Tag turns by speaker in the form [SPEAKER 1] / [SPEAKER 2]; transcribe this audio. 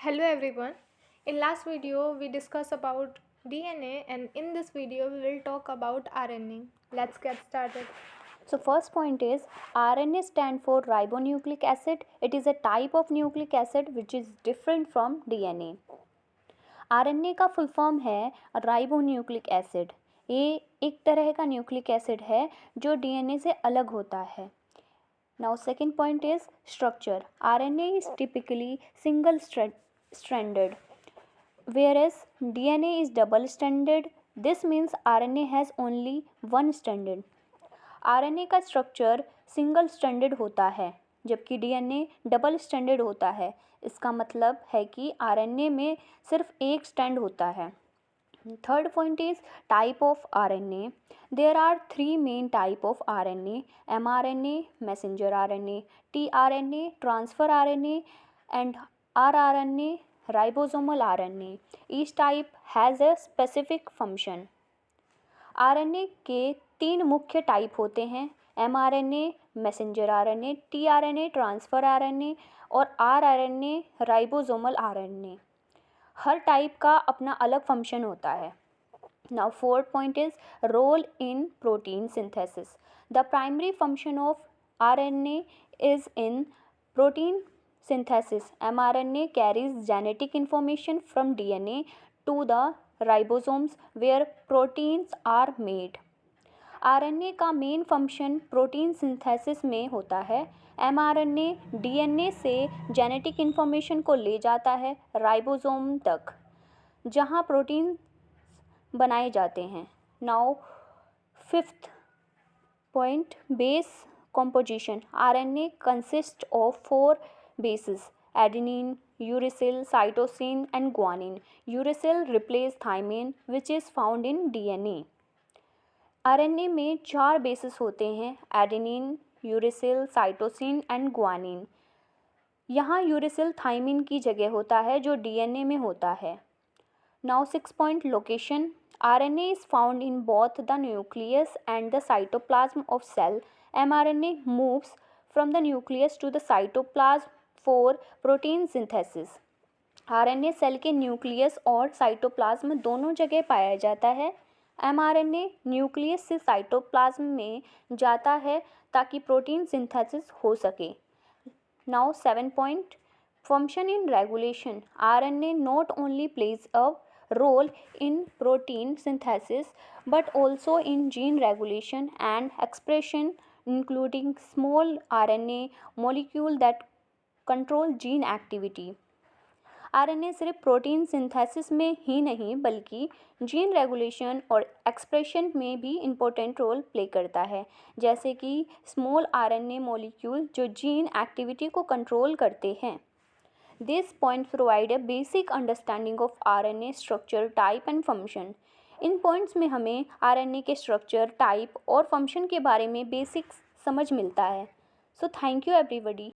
[SPEAKER 1] Hello everyone. In last video we discussed about DNA and in this video we will talk about RNA. Let's get started.
[SPEAKER 2] So first point is RNA stand for ribonucleic acid. It is a type of nucleic acid which is different from DNA. RNA का full form है ribonucleic acid. ये एक तरह का nucleic acid है जो DNA से अलग होता है. Now second point is structure. RNA is typically single stranded whereas DNA is double stranded. This means RNA has only one strand. RNA का स्ट्रक्चर सिंगल स्ट्रैंडेड होता है जबकि DNA डबल स्ट्रैंडेड होता है. इसका मतलब है कि RNA में सिर्फ एक स्ट्रैंड होता है. Third point is type of RNA. There are 3 main type of RNA: mRNA, messenger RNA, tRNA, transfer RNA and rRNA, ribosomal RNA. Each type has a specific function. RNA के 3 मुख्य type होते हैं: mRNA, messenger RNA, tRNA, transfer RNA और rRNA, ribosomal RNA. हर type का अपना अलग function होता है. Now fourth point is role in protein synthesis. The primary function of RNA is in protein synthesis. mRNA carries genetic information from DNA to the ribosomes where proteins are made. RNA का main function protein synthesis में होता है. mRNA DNA से genetic information को ले जाता है ribosome तक जहां प्रोटीन बनाए जाते हैं. Now fifth point, base composition. RNA consists of 4 bases: adenine, uracil, cytosine and guanine. Uracil replaces thymine which is found in DNA. RNA में 4 बेसिस होते हैं: adenine, uracil, cytosine and guanine. यहाँ uracil thymine की जगह होता है जो DNA में होता है. Now 6 point, location. RNA is found in both the nucleus and the cytoplasm of cell. mRNA moves from the nucleus to the cytoplasm for protein synthesis. RNA cell के nucleus और साइटोप्लाज्म दोनों जगह पाया जाता है. mRNA न्यूक्लियस से cytoplasm में जाता है ताकि प्रोटीन सिंथेसिस हो सके. Now 7 point, function in regulation. RNA not only plays a role in protein synthesis but also in gene regulation and expression, including small RNA molecule that control gene activity. RNA सिर्फ protein synthesis में ही नहीं बल्कि gene regulation और expression में भी important role play करता है, जैसे कि स्मॉल RNA मॉलिक्यूल जो जीन एक्टिविटी को कंट्रोल करते हैं. These points provide a basic understanding of RNA structure, type and function. In points में हमें RNA के स्ट्रक्चर, टाइप और फंक्शन के बारे में बेसिक समझ मिलता है. So thank you everybody.